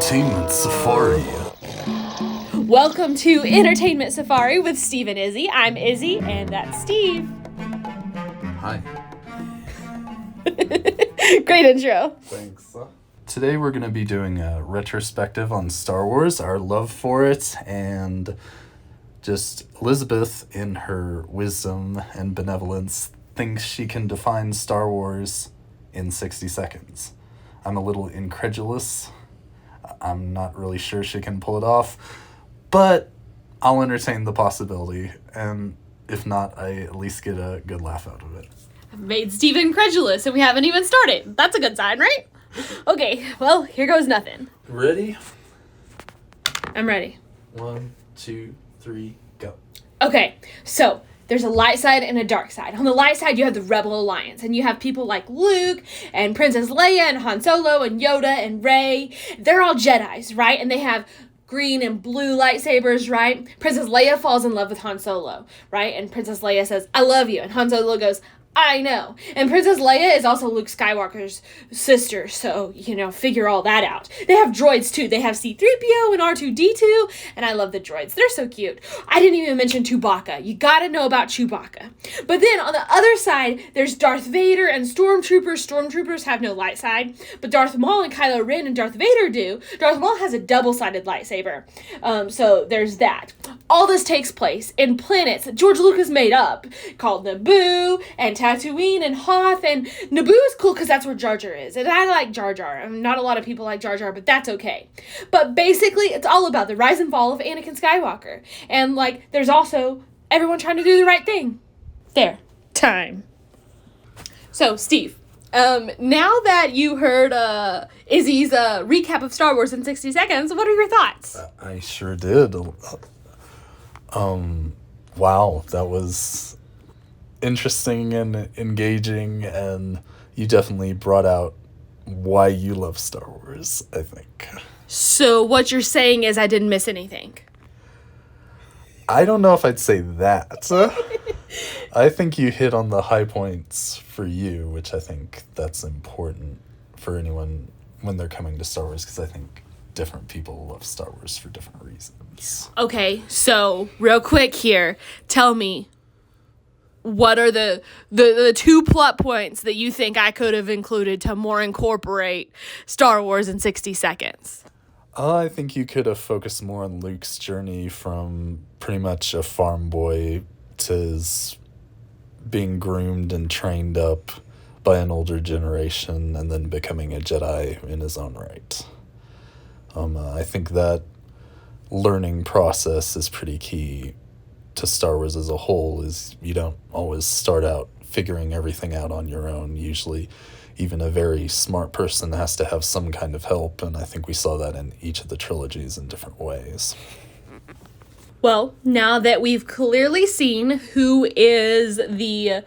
Entertainment Safari. Welcome to Entertainment Safari with Steve and Izzy. I'm Izzy, and that's Steve. Hi. Great intro. Thanks. Today we're going to be doing a retrospective on Star Wars, our love for it, and just Elizabeth, in her wisdom and benevolence, thinks she can define Star Wars in 60 seconds. I'm a little incredulous. I'm not really sure she can pull it off, but I'll entertain the possibility, and if not, I at least get a good laugh out of it. I've made Steve incredulous, and we haven't even started. That's a good sign, right? Okay, well, here goes nothing. Ready? I'm ready. 1, 2, 3, go. Okay, so there's a light side and a dark side. On the light side, you have the Rebel Alliance, and you have people like Luke and Princess Leia and Han Solo and Yoda and Rey. They're all Jedis, right? And they have green and blue lightsabers, right? Princess Leia falls in love with Han Solo, right? And Princess Leia says, "I love you." And Han Solo goes, "I know." And Princess Leia is also Luke Skywalker's sister, so, figure all that out. They have droids, too. They have C-3PO and R2-D2, and I love the droids. They're so cute. I didn't even mention Chewbacca. You gotta know about Chewbacca. But then, on the other side, there's Darth Vader and Stormtroopers. Stormtroopers have no light side, but Darth Maul and Kylo Ren and Darth Vader do. Darth Maul has a double-sided lightsaber, so there's that. All this takes place in planets that George Lucas made up, called Naboo and Tatooine and Hoth, and Naboo is cool because that's where Jar Jar is, and I like Jar Jar. Not a lot of people like Jar Jar, but that's okay. But basically, it's all about the rise and fall of Anakin Skywalker, and there's also everyone trying to do the right thing. There, time. So, Steve, now that you heard Izzy's recap of Star Wars in 60 seconds, what are your thoughts? I sure did. Wow, that was interesting and engaging, and you definitely brought out why you love Star Wars, I think. So what you're saying is I didn't miss anything? I don't know if I'd say that. I think you hit on the high points for you, which I think that's important for anyone when they're coming to Star Wars, because I think different people love Star Wars for different reasons. Okay, so real quick here, tell me, what are the two plot points that you think I could have included to more incorporate Star Wars in 60 seconds? I think you could have focused more on Luke's journey from pretty much a farm boy to being groomed and trained up by an older generation and then becoming a Jedi in his own right. I think that learning process is pretty key to Star Wars as a whole. Is you don't always start out figuring everything out on your own. Usually, even a very smart person has to have some kind of help, and I think we saw that in each of the trilogies in different ways. Well, now that we've clearly seen who is the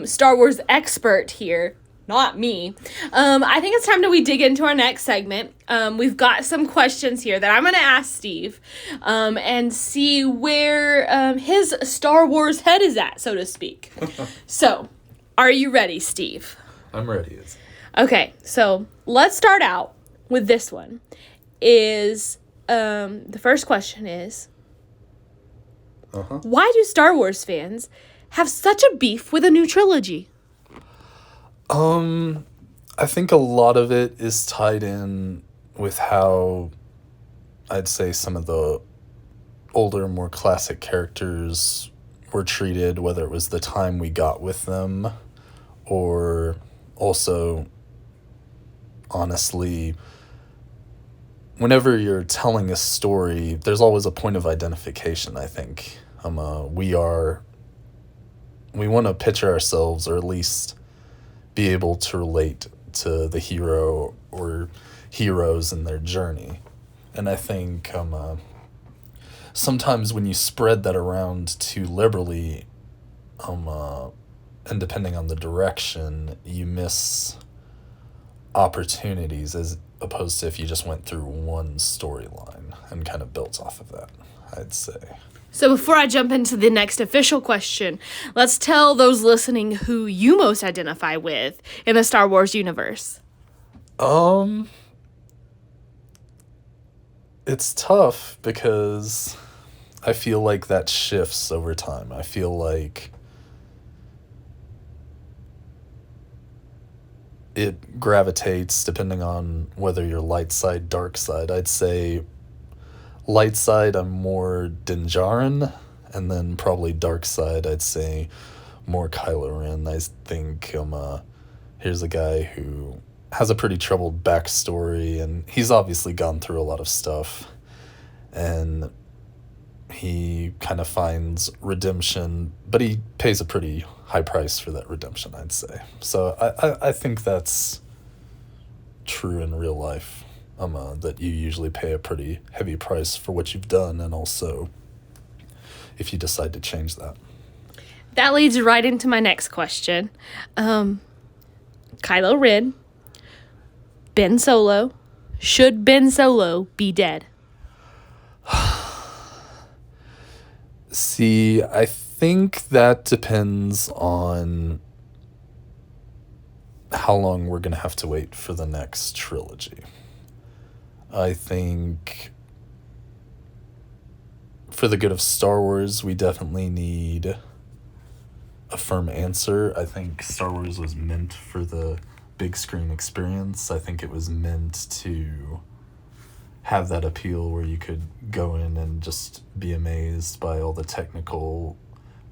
Star Wars expert here, not me, I think it's time that we dig into our next segment. We've got some questions here that I'm going to ask Steve and see where his Star Wars head is at, so to speak. So, are you ready, Steve? I'm ready. Okay, so let's start out with this one. The first question is, why do Star Wars fans have such a beef with a new trilogy? I think a lot of it is tied in with how I'd say some of the older, more classic characters were treated, whether it was the time we got with them, or also, honestly, whenever you're telling a story, there's always a point of identification, I think. We want to picture ourselves, or at least be able to relate to the hero or heroes in their journey. And I think sometimes when you spread that around too liberally, and depending on the direction, you miss opportunities as opposed to if you just went through one storyline and kind of built off of that, I'd say. So before I jump into the next official question, let's tell those listening who you most identify with in the Star Wars universe. It's tough because I feel like that shifts over time. I feel like it gravitates depending on whether you're light side, dark side. I'd say light side, I'm more Dinjarin, and then probably dark side, I'd say more Kylo Ren. I think here's a guy who has a pretty troubled backstory, and he's obviously gone through a lot of stuff, and he kind of finds redemption, but he pays a pretty high price for that redemption, I'd say. So I think that's true in real life. That you usually pay a pretty heavy price for what you've done, and also if you decide to change that. That leads right into my next question. Kylo Ren, Ben Solo. Should Ben Solo be dead? See, I think that depends on how long we're going to have to wait for the next trilogy. I think for the good of Star Wars, we definitely need a firm answer. I think Star Wars was meant for the big screen experience. I think it was meant to have that appeal where you could go in and just be amazed by all the technical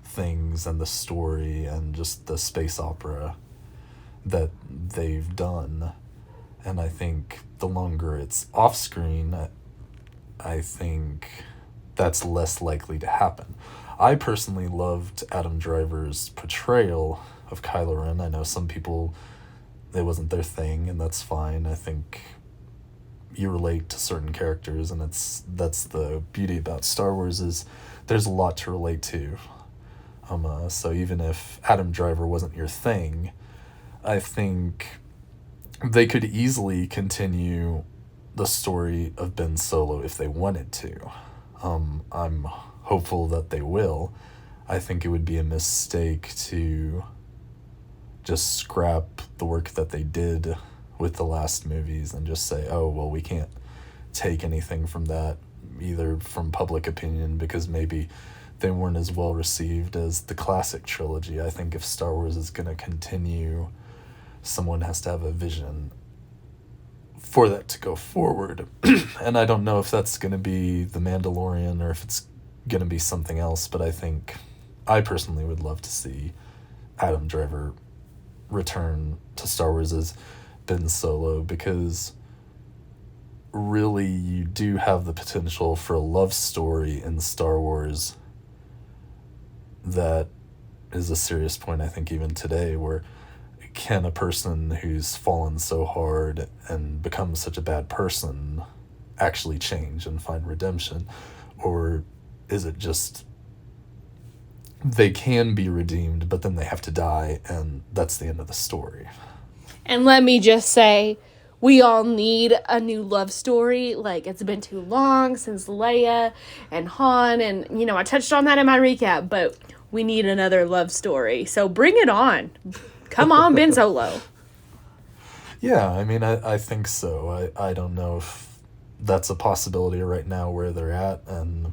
things and the story and just the space opera that they've done. And I think the longer it's off screen, I think that's less likely to happen. I personally loved Adam Driver's portrayal of Kylo Ren. I know some people, it wasn't their thing, and that's fine. I think you relate to certain characters, and that's the beauty about Star Wars, is there's a lot to relate to. So even if Adam Driver wasn't your thing, I think they could easily continue the story of Ben Solo if they wanted to. I'm hopeful that they will. I think it would be a mistake to just scrap the work that they did with the last movies and just say, oh, well, we can't take anything from that, either from public opinion, because maybe they weren't as well received as the classic trilogy. I think if Star Wars is going to continue, someone has to have a vision for that to go forward. And I don't know if that's going to be The Mandalorian or if it's going to be something else, but I personally would love to see Adam Driver return to Star Wars as Ben Solo, because really you do have the potential for a love story in Star Wars that is a serious point, I think, even today, where can a person who's fallen so hard and become such a bad person actually change and find redemption? Or is it just they can be redeemed, but then they have to die, and that's the end of the story? And let me just say, we all need a new love story. Like, it's been too long since Leia and Han, and, I touched on that in my recap, but we need another love story. So bring it on. Come on, Ben Solo. Yeah, I mean, I think so. I don't know if that's a possibility right now where they're at, and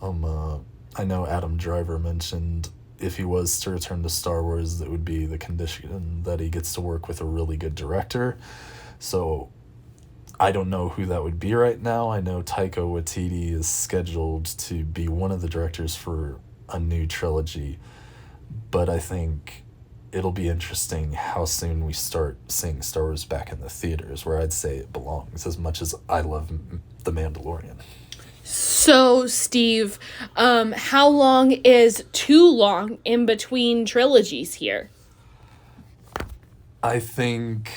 I know Adam Driver mentioned if he was to return to Star Wars, that would be the condition that he gets to work with a really good director. So I don't know who that would be right now. I know Taika Waititi is scheduled to be one of the directors for a new trilogy, but I think it'll be interesting how soon we start seeing Star Wars back in the theaters, where I'd say it belongs, as much as I love The Mandalorian. So, Steve, how long is too long in between trilogies here? I think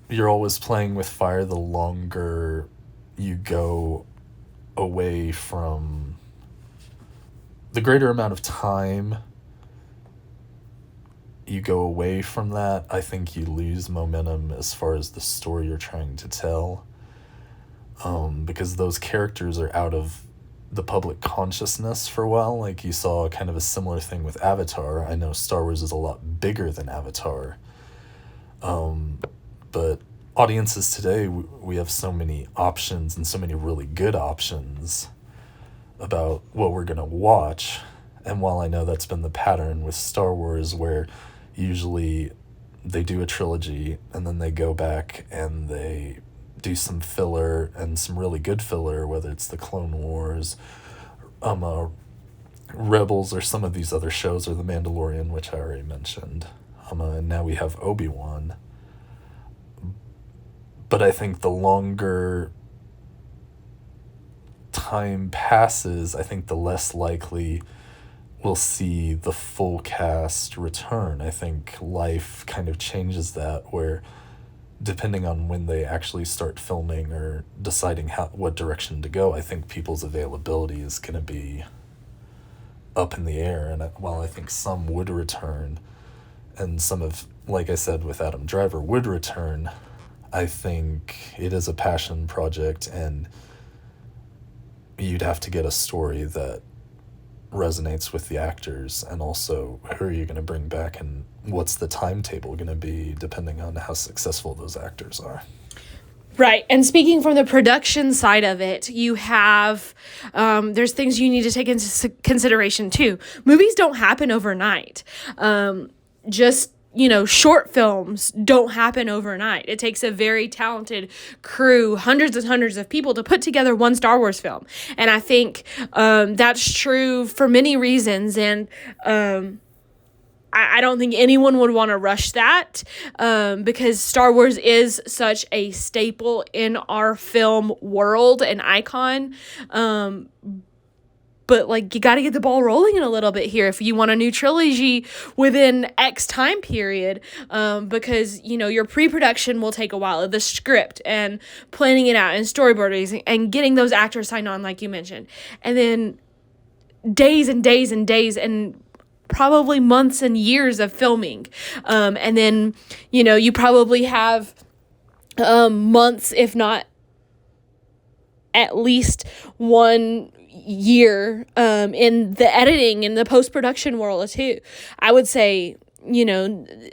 you're always playing with fire the longer you go away from the greater amount of time you go away from that. I think you lose momentum as far as the story you're trying to tell, because those characters are out of the public consciousness for a while. Like, you saw kind of a similar thing with Avatar. I know Star Wars is a lot bigger than Avatar, but audiences today, we have so many options and so many really good options about what we're going to watch. And while I know that's been the pattern with Star Wars, where usually they do a trilogy and then they go back and they do some filler and some really good filler, whether it's the Clone Wars, Rebels, or some of these other shows, or The Mandalorian, which I already mentioned. And now we have Obi-Wan. But I think the longer time passes, I think the less likely we'll see the full cast return. I think life kind of changes that, where depending on when they actually start filming or deciding what direction to go, I think people's availability is going to be up in the air. And while I think some would return, and some of, like I said, with Adam Driver would return, I think it is a passion project, and you'd have to get a story that resonates with the actors, and also who are you going to bring back, and what's the timetable going to be depending on how successful those actors are. Right. And speaking from the production side of it, you have, there's things you need to take into consideration too. Movies don't happen overnight. Short films don't happen overnight. It takes a very talented crew, hundreds and hundreds of people, to put together one Star Wars film. And I think that's true for many reasons. And I don't think anyone would want to rush that, because Star Wars is such a staple in our film world, an icon. But you got to get the ball rolling in a little bit here if you want a new trilogy within X time period, because your pre-production will take a while, the script and planning it out and storyboarding and getting those actors signed on, like you mentioned, and then days and days and days and probably months and years of filming, and then you probably have months, if not at least 1 year in the editing and the post-production world too. I would say,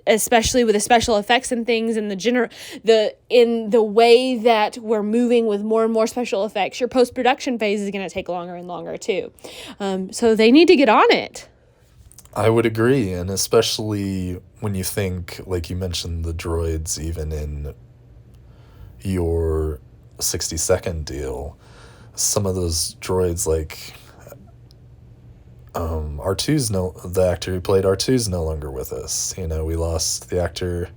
especially with the special effects and things, and in the way that we're moving with more and more special effects, your post-production phase is going to take longer and longer too. So they need to get on it. I would agree, and especially when you think, like you mentioned, the droids, even in your 60-second deal, some of those droids, like the actor who played R2's no longer with us. We lost the actor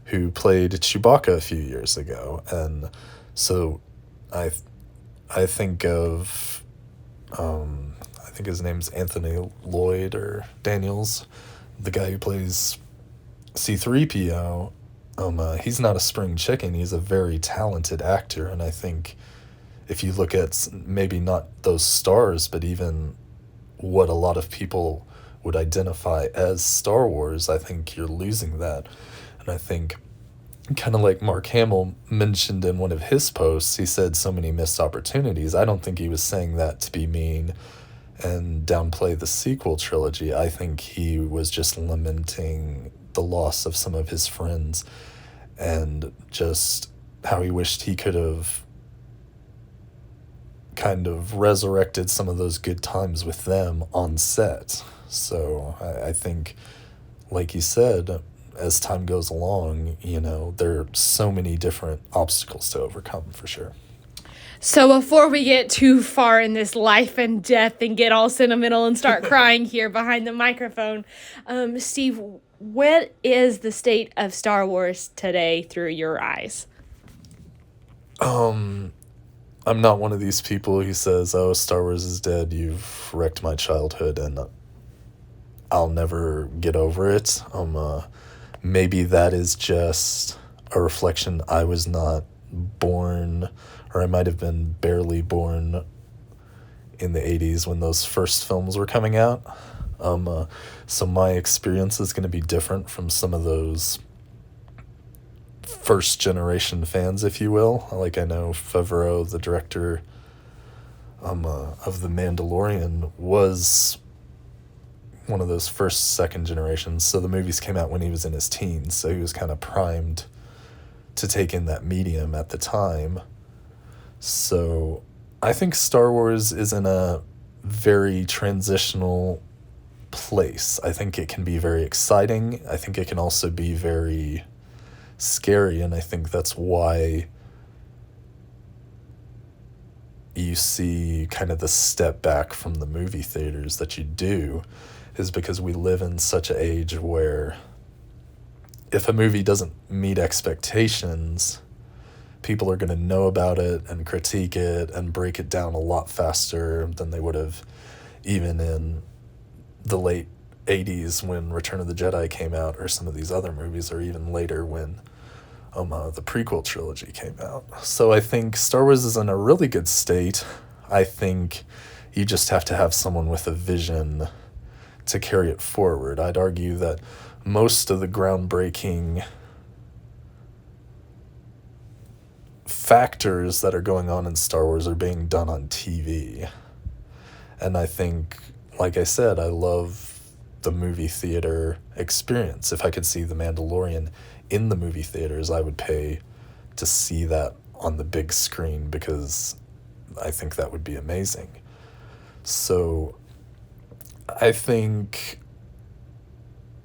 who played Chewbacca a few years ago, and so I think of I think his name's Anthony Lloyd or Daniels, the guy who plays C-3PO. He's not a spring chicken. He's a very talented actor, and I think if you look at maybe not those stars, but even what a lot of people would identify as Star Wars, I think you're losing that. And I think, kind of like Mark Hamill mentioned in one of his posts, he said so many missed opportunities. I don't think he was saying that to be mean and downplay the sequel trilogy. I think he was just lamenting the loss of some of his friends, and just how he wished he could have kind of resurrected some of those good times with them on set. So I think, like you said, as time goes along, there are so many different obstacles to overcome, for sure. So before we get too far in this life and death and get all sentimental and start crying here behind the microphone, Steve, what is the state of Star Wars today through your eyes? I'm not one of these people who says, "Oh, Star Wars is dead. You've wrecked my childhood, and I'll never get over it." Maybe that is just a reflection. I was not born, or I might have been barely born in the 80s when those first films were coming out. So my experience is going to be different from some of those first generation fans, if you will. Like, I know Favreau, the director of The Mandalorian, was one of those first, second generations. So the movies came out when he was in his teens, so he was kind of primed to take in that medium at the time. So I think Star Wars is in a very transitional place. I think it can be very exciting. I think it can also be very scary, and I think that's why you see kind of the step back from the movie theaters that you do, is because we live in such an age where if a movie doesn't meet expectations, people are going to know about it and critique it and break it down a lot faster than they would have even in the late 80s when Return of the Jedi came out, or some of these other movies, or even later when the prequel trilogy came out. So I think Star Wars is in a really good state. I think you just have to have someone with a vision to carry it forward. I'd argue that most of the groundbreaking factors that are going on in Star Wars are being done on TV. And I think, like I said, I love the movie theater experience. If I could see The Mandalorian in the movie theaters, I would pay to see that on the big screen, because I think that would be amazing. So I think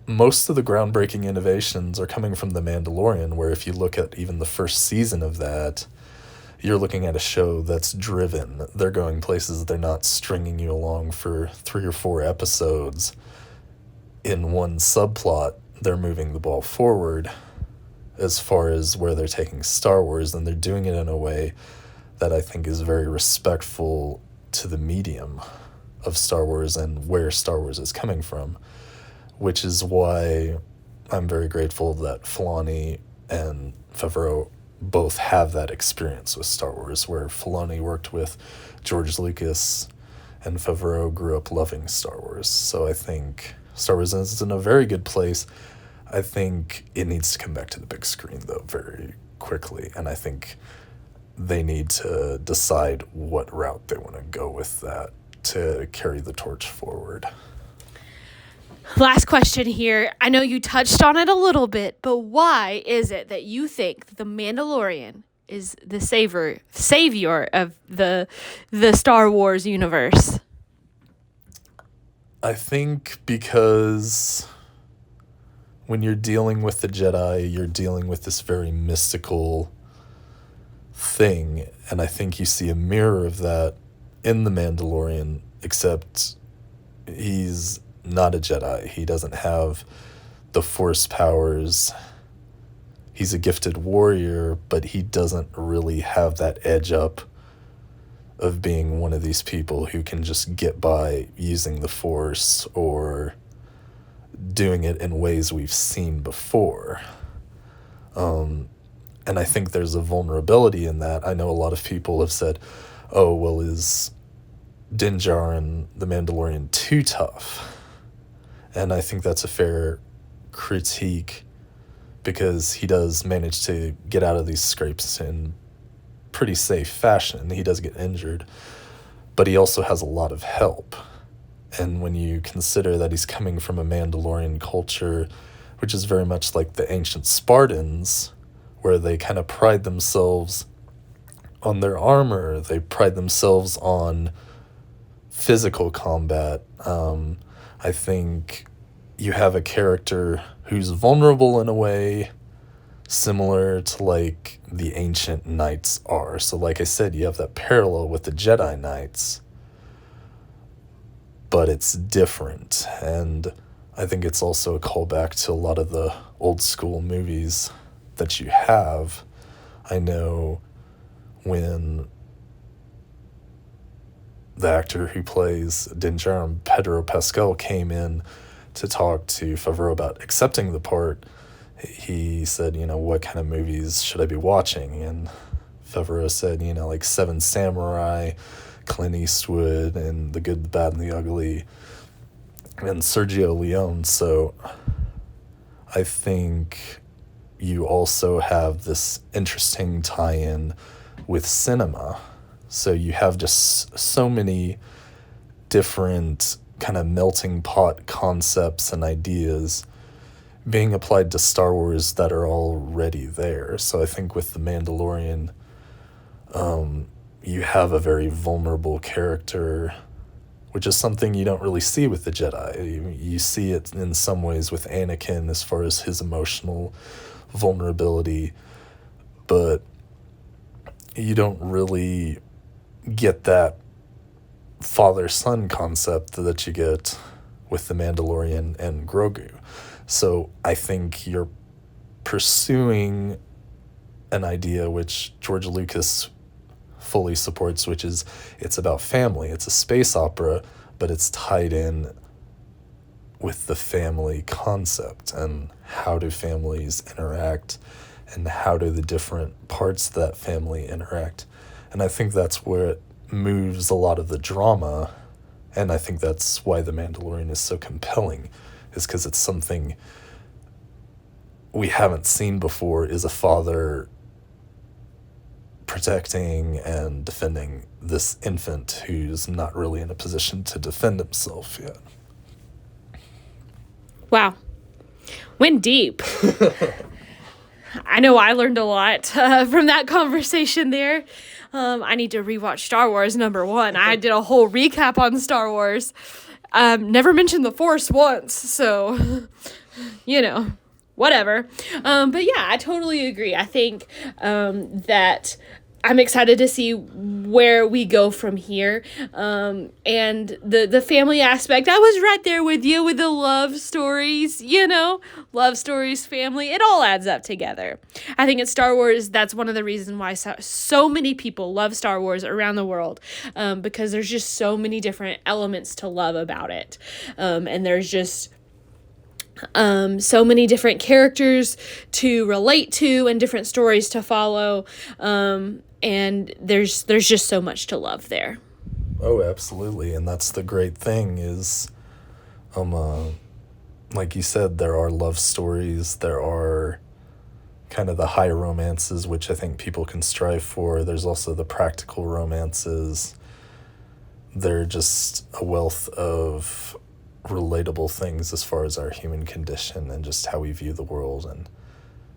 most of the groundbreaking innovations are coming from The Mandalorian, where if you look at even the first season of that, you're looking at a show that's driven. They're going places. They're not stringing you along for 3 or 4 episodes in one subplot. They're moving the ball forward as far as where they're taking Star Wars, and they're doing it in a way that I think is very respectful to the medium of Star Wars and where Star Wars is coming from, which is why I'm very grateful that Filoni and Favreau both have that experience with Star Wars, where Filoni worked with George Lucas and Favreau grew up loving Star Wars. So I think Star Wars is in a very good place. I think it needs to come back to the big screen, though, very quickly, and I think they need to decide what route they want to go with that to carry the torch forward. Last question here. I know you touched on it a little bit, but why is it that you think The Mandalorian is the savior of the Star Wars universe? I think because when you're dealing with the Jedi, you're dealing with this very mystical thing, and I think you see a mirror of that in The Mandalorian, except he's not a Jedi. He doesn't have the Force powers. He's a gifted warrior, but he doesn't really have that edge up of being one of these people who can just get by using the Force or doing it in ways we've seen before. And I think there's a vulnerability in that. I know a lot of people have said, oh, well, is Din Djarin the Mandalorian too tough? And I think that's a fair critique, because he does manage to get out of these scrapes in pretty safe fashion. He does get injured, but he also has a lot of help. And when you consider that he's coming from a Mandalorian culture, which is very much like the ancient Spartans, where they kind of pride themselves on their armor, they pride themselves on physical combat. I think you have a character who's vulnerable in a way similar to like the ancient knights are. So like I said, you have that parallel with the Jedi Knights, but it's different. And I think it's also a callback to a lot of the old school movies that you have. I know when the actor who plays Din Djarin, Pedro Pascal, came in to talk to Favreau about accepting the part, he said, what kind of movies should I be watching? And Favreau said, like Seven Samurai, Clint Eastwood, and The Good, the Bad, and the Ugly, and Sergio Leone. So I think you also have this interesting tie-in with cinema. So you have just so many different kind of melting pot concepts and ideas being applied to Star Wars that are already there. So I think with The Mandalorian, you have a very vulnerable character, which is something you don't really see with the Jedi. You see it in some ways with Anakin as far as his emotional vulnerability, but you don't really get that father-son concept that you get with The Mandalorian and Grogu. So I think you're pursuing an idea which George Lucas fully supports, which is it's about family. It's a space opera, but it's tied in with the family concept and how do families interact and how do the different parts of that family interact. And I think that's where it moves a lot of the drama, and I think that's why The Mandalorian is so compelling, is because it's something we haven't seen before, is a father protecting and defending this infant who's not really in a position to defend himself yet. Wow. Went deep. I know I learned a lot from that conversation there. I need to rewatch Star Wars #1. I did a whole recap on Star Wars. Never mentioned the Force once, so, whatever. But yeah, I totally agree. I think that I'm excited to see where we go from here. And the family aspect, I was right there with you with the love stories, love stories, family, it all adds up together. I think in Star Wars, that's one of the reasons why so many people love Star Wars around the world, because there's just so many different elements to love about it. And there's just so many different characters to relate to and different stories to follow. And there's just so much to love there. Oh, absolutely. And that's the great thing is, like you said, there are love stories, there are kind of the high romances, which I think people can strive for. There's also the practical romances. They're just a wealth of relatable things as far as our human condition and just how we view the world and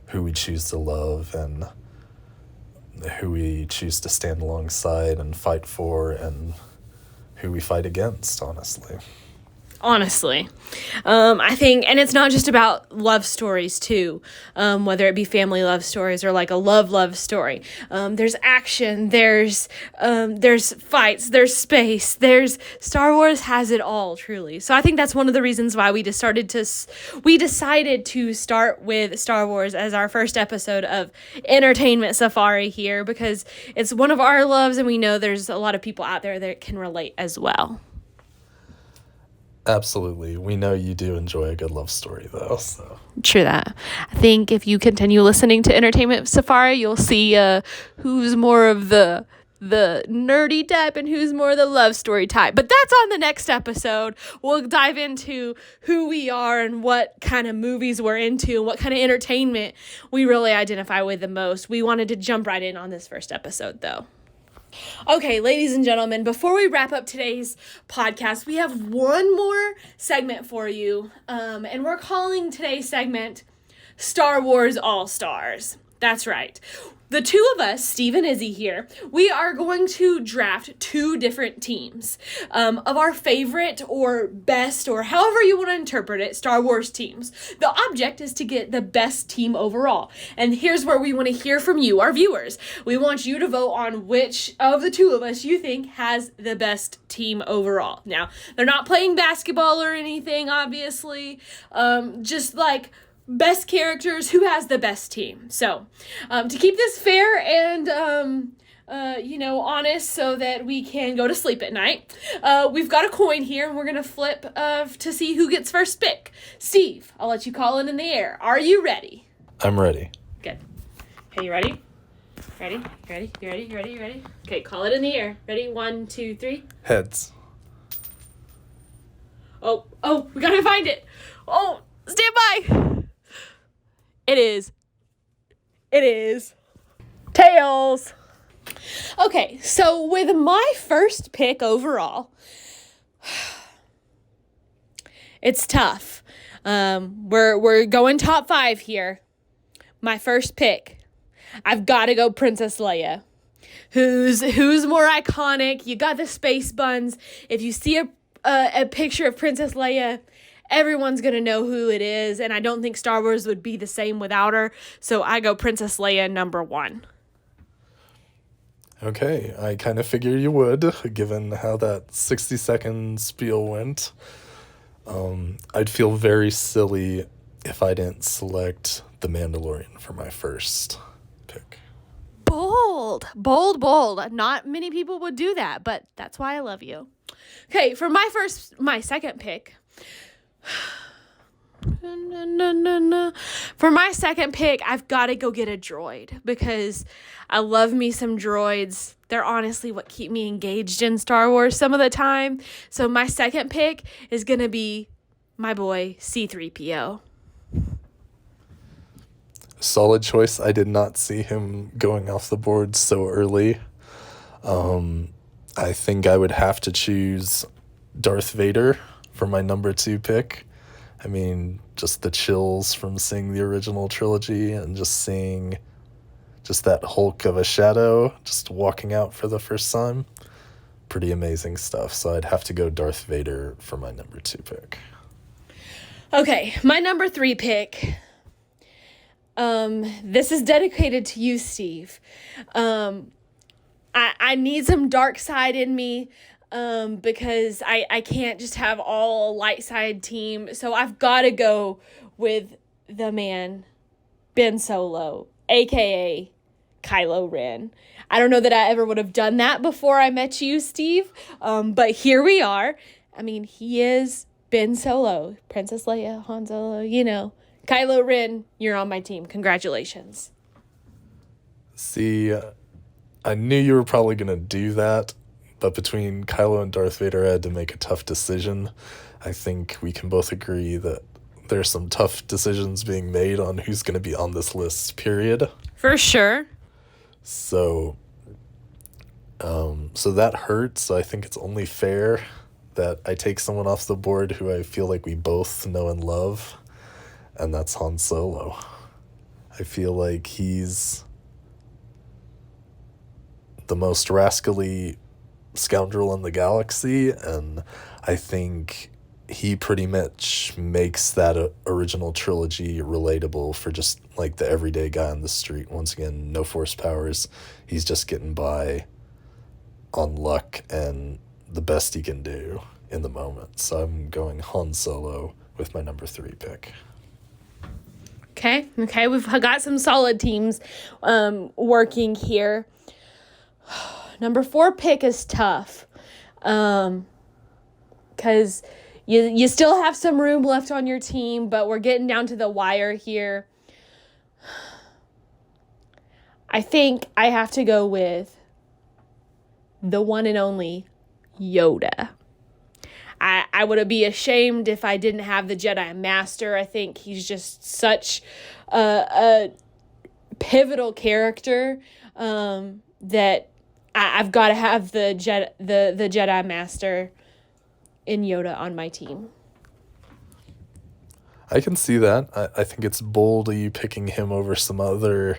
who we choose to love and who we choose to stand alongside and fight for and who we fight against, honestly. I think, and it's not just about love stories too, whether it be family love stories or like a love story. There's action, there's fights, there's space, Star Wars has it all, truly. So I think that's one of the reasons why we decided to start with Star Wars as our first episode of Entertainment Safari here, because it's one of our loves and we know there's a lot of people out there that can relate as well. Absolutely. We know you do enjoy a good love story, though. So True that. I think if you continue listening to Entertainment Safari, you'll see who's more of the nerdy type and who's more the love story type. But that's on the next episode. We'll dive into who we are and what kind of movies we're into and what kind of entertainment we really identify with the most. We wanted to jump right in on this first episode, though. Okay, ladies and gentlemen, before we wrap up today's podcast, we have one more segment for you, and we're calling today's segment Star Wars All-Stars. That's right. The two of us, Steve and Izzy here, we are going to draft two different teams of our favorite or best, or however you want to interpret it, Star Wars teams. The object is to get the best team overall. And here's where we want to hear from you, our viewers. We want you to vote on which of the two of us you think has the best team overall. Now, they're not playing basketball or anything, obviously. Just like best characters, who has the best team. So, to keep this fair and, honest so that we can go to sleep at night, we've got a coin here and we're going to flip to see who gets first pick. Steve, I'll let you call it in the air. Are you ready? I'm ready. Good. Okay, you ready? Ready? You ready? Okay, call it in the air. Ready? 1, 2, 3. Heads. Oh, we gotta find it. Oh, stand by. It is tails. Okay, so with my first pick overall, It's tough. We're going top 5 here. My first pick, I've got to go Princess Leia. Who's more iconic? You got the space buns. If you see a picture of Princess Leia, everyone's going to know who it is, and I don't think Star Wars would be the same without her, so I go Princess Leia number 1. Okay, I kind of figured you would, given how that 60-second spiel went. I'd feel very silly if I didn't select The Mandalorian for my first pick. Bold. Not many people would do that, but that's why I love you. Okay, for my second pick. For my second pick, I've got to go get a droid because I love me some droids. They're honestly what keep me engaged in Star Wars some of the time. So my second pick is going to be my boy C-3PO. Solid choice. I did not see him going off the board so early. I think I would have to choose Darth Vader for my number 2 pick. I mean, just the chills from seeing the original trilogy and just seeing just that Hulk of a shadow just walking out for the first time. Pretty amazing stuff. So I'd have to go Darth Vader for my number 2 pick. Okay, my number 3 pick. This is dedicated to you, Steve. I need some dark side in me. Because I can't just have all light side team. So I've got to go with the man, Ben Solo, a.k.a. Kylo Ren. I don't know that I ever would have done that before I met you, Steve. But here we are. I mean, he is Ben Solo, Princess Leia, Han Solo, Kylo Ren, you're on my team. Congratulations. See, I knew you were probably going to do that. But between Kylo and Darth Vader, I had to make a tough decision. I think we can both agree that there's some tough decisions being made on who's going to be on this list, period. For sure. So that hurts. I think it's only fair that I take someone off the board who I feel like we both know and love, and that's Han Solo. I feel like he's the most rascally scoundrel in the galaxy, and I think he pretty much makes that original trilogy relatable for just like the everyday guy on the street. Once again, no force powers. He's just getting by on luck and the best he can do in the moment. So I'm going Han Solo with my number 3 pick. Okay, we've got some solid teams working here. Number 4 pick is tough because you still have some room left on your team, but we're getting down to the wire here. I think I have to go with the one and only Yoda. I would be ashamed if I didn't have the Jedi Master. I think he's just such a pivotal character that I've got to have the Jedi Master in Yoda on my team. I can see that. I think it's bold of you picking him over some other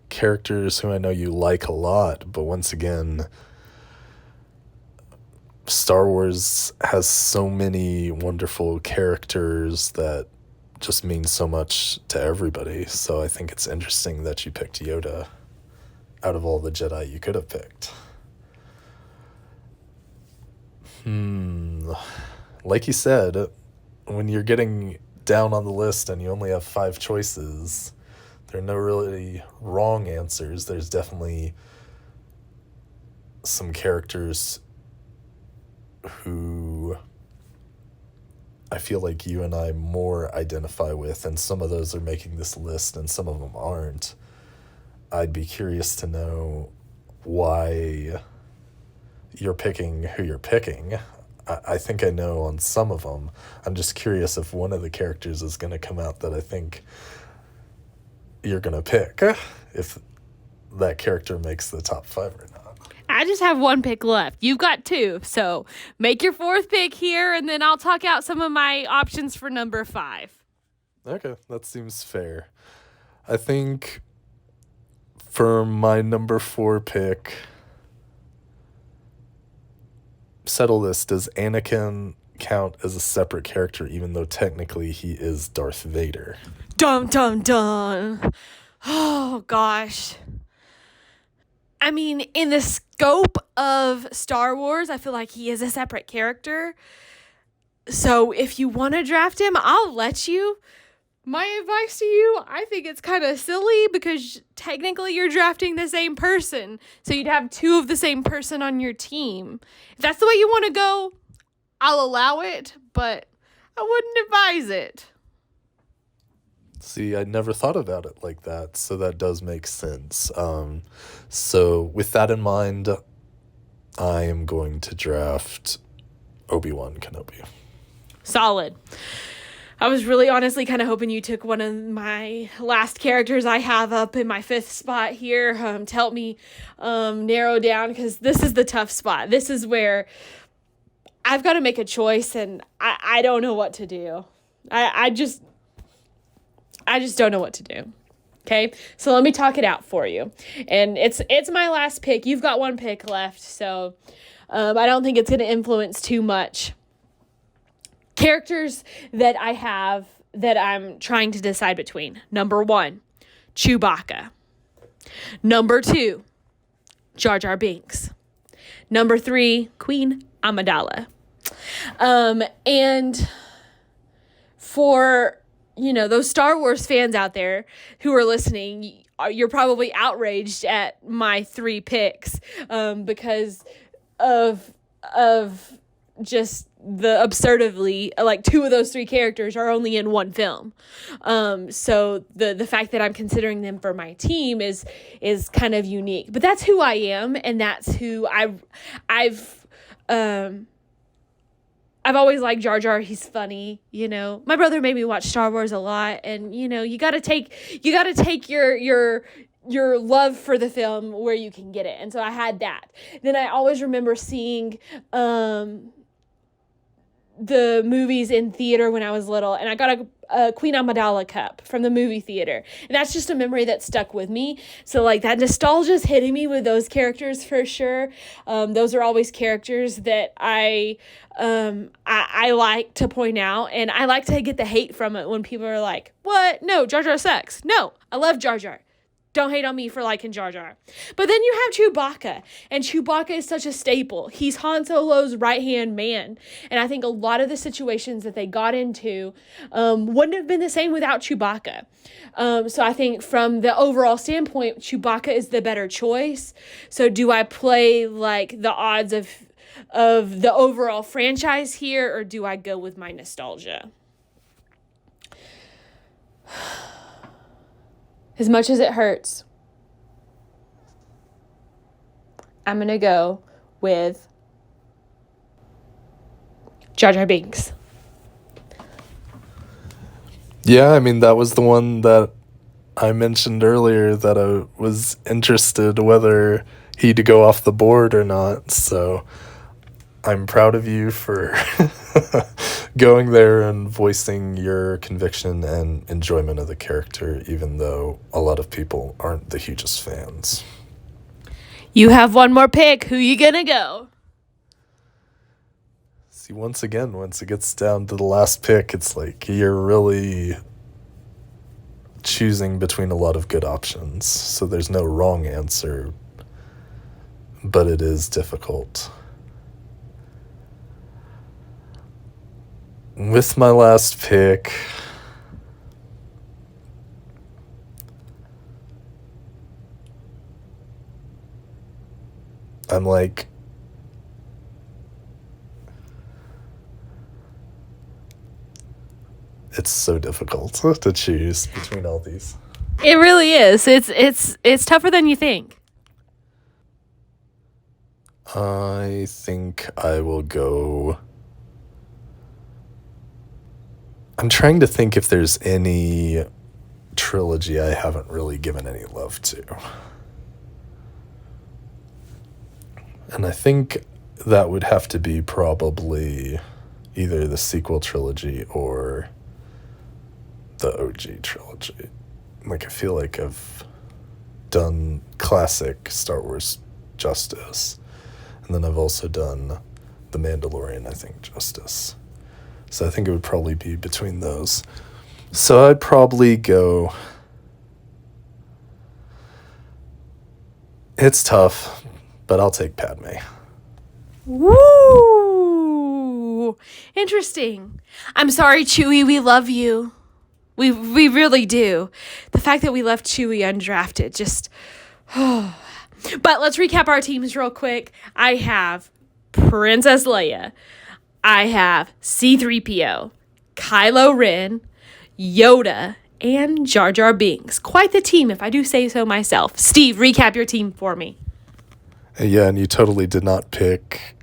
characters who I know you like a lot. But once again, Star Wars has so many wonderful characters that just mean so much to everybody. So I think it's interesting that you picked Yoda out of all the Jedi you could have picked. Like you said, when you're getting down on the list and you only have 5 choices, there are no really wrong answers. There's definitely some characters who I feel like you and I more identify with, and some of those are making this list and some of them aren't. I'd be curious to know why you're picking who you're picking. I think I know on some of them. I'm just curious if one of the characters is going to come out that I think you're going to pick, if that character makes the top 5 or not. I just have one pick left. You've got two. So make your fourth pick here, and then I'll talk out some of my options for number 5. Okay, that seems fair. I think for my number 4 pick, settle this. Does Anakin count as a separate character even though technically he is Darth Vader? Dun, dun, dun. Oh, gosh. I mean, in the scope of Star Wars, I feel like he is a separate character. So if you want to draft him, I'll let you. My advice to you, I think it's kind of silly because technically you're drafting the same person. So you'd have 2 of the same person on your team. If that's the way you want to go, I'll allow it, but I wouldn't advise it. See, I never thought about it like that, so that does make sense. So with that in mind, I am going to draft Obi-Wan Kenobi. Solid. I was really honestly kind of hoping you took one of my last characters I have up in my 5th spot here to help me narrow down, because this is the tough spot. This is where I've got to make a choice, and I don't know what to do. I just don't know what to do. Okay, so let me talk it out for you. And it's my last pick. You've got one pick left, so I don't think it's going to influence too much. Characters that I have that I'm trying to decide between. Number 1, Chewbacca. Number 2, Jar Jar Binks. Number 3, Queen Amidala. And for those Star Wars fans out there who are listening, you're probably outraged at my 3 picks because of just the absurdly, like 2 of those 3 characters are only in one film. So the fact that I'm considering them for my team is kind of unique. But that's who I am, and that's who I've always liked Jar Jar. He's funny, My brother made me watch Star Wars a lot, and you got to take your love for the film where you can get it. And so I had that. Then I always remember seeing the movies in theater when I was little, and I got a Queen Amidala cup from the movie theater, and that's just a memory that stuck with me. So like that nostalgia's hitting me with those characters for sure. Those are always characters that I like to point out, and I like to get the hate from it when people are like, "What? No, Jar Jar sucks." No, I love Jar Jar. Don't hate on me for liking Jar Jar. But then you have Chewbacca, and Chewbacca is such a staple. He's Han Solo's right-hand man, and I think a lot of the situations that they got into wouldn't have been the same without Chewbacca. So I think from the overall standpoint, Chewbacca is the better choice. So do I play like the odds of the overall franchise here, or do I go with my nostalgia? As much as it hurts, I'm going to go with Jar Jar Binks. Yeah, I mean, that was the one that I mentioned earlier that I was interested whether he'd go off the board or not. So I'm proud of you for going there and voicing your conviction and enjoyment of the character, even though a lot of people aren't the hugest fans. You have one more pick. Who you gonna go? See, once again, once it gets down to the last pick, it's like you're really choosing between a lot of good options. So there's no wrong answer, but it is difficult. With my last pick, I'm like, it's so difficult to choose between all these. It really is. It's tougher than you think. I think I will go. I'm trying to think if there's any trilogy I haven't really given any love to. And I think that would have to be probably either the sequel trilogy or the OG trilogy. Like, I feel like I've done classic Star Wars justice. And then I've also done The Mandalorian, I think, justice. So I think it would probably be between those. So I'd probably go... It's tough, but I'll take Padme. Woo! Interesting. I'm sorry, Chewie, we love you. We really do. The fact that we left Chewie undrafted just... But let's recap our teams real quick. I have Princess Leia. I have C-3PO, Kylo Ren, Yoda, and Jar Jar Binks. Quite the team, if I do say so myself. Steve, recap your team for me. Yeah, and you totally did not pick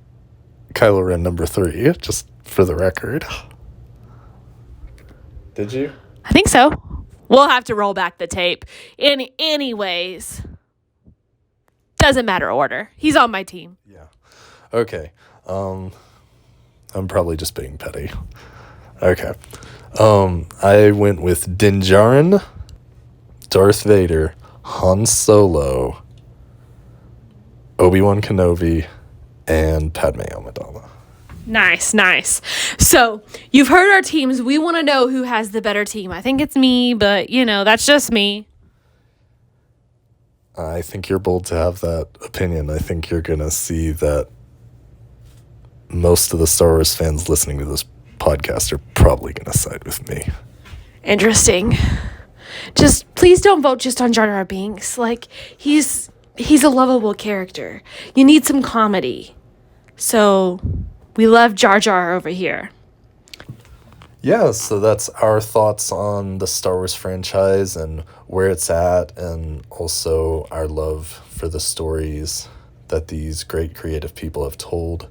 Kylo Ren number 3, just for the record. Did you? I think so. We'll have to roll back the tape. Anyways, doesn't matter order. He's on my team. Yeah. Okay. I'm probably just being petty. Okay. I went with Din Djarin, Darth Vader, Han Solo, Obi-Wan Kenobi, and Padme Amidala. Nice. So, you've heard our teams. We want to know who has the better team. I think it's me, but, that's just me. I think you're bold to have that opinion. I think you're going to see that most of the Star Wars fans listening to this podcast are probably going to side with me. Interesting. Just, please don't vote just on Jar Jar Binks. Like, he's a lovable character. You need some comedy. So... we love Jar Jar over here. Yeah, so that's our thoughts on the Star Wars franchise and where it's at, and also our love for the stories that these great creative people have told.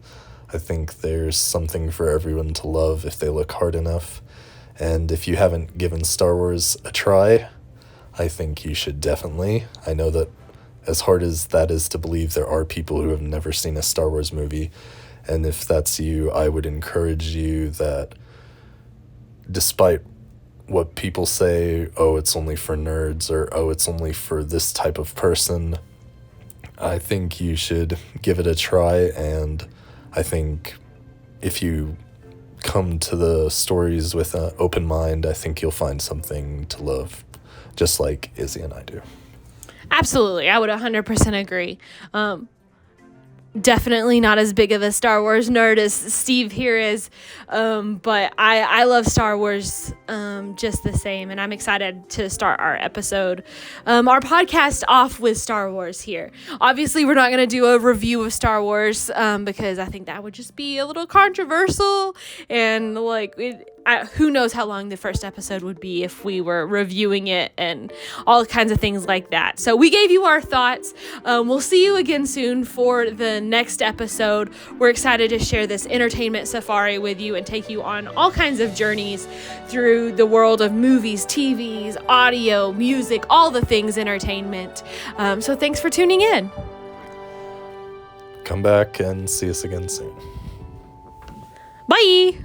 I think there's something for everyone to love if they look hard enough. And if you haven't given Star Wars a try, I think you should definitely. I know that as hard as that is to believe, there are people who have never seen a Star Wars movie. And if that's you, I would encourage you that despite what people say, oh, it's only for nerds, or oh, it's only for this type of person, I think you should give it a try. And I think if you come to the stories with an open mind, I think you'll find something to love, just like Izzy and I do. Absolutely. I would 100% agree. Definitely not as big of a Star Wars nerd as Steve here is, but I love Star Wars just the same, and I'm excited to start our episode, our podcast off with Star Wars here. Obviously, we're not going to do a review of Star Wars because I think that would just be a little controversial, and who knows how long the first episode would be if we were reviewing it and all kinds of things like that. So we gave you our thoughts. We'll see you again soon for the next episode. We're excited to share this entertainment safari with you and take you on all kinds of journeys through the world of movies, TVs, audio, music, all the things entertainment. So thanks for tuning in. Come back and see us again soon. Bye.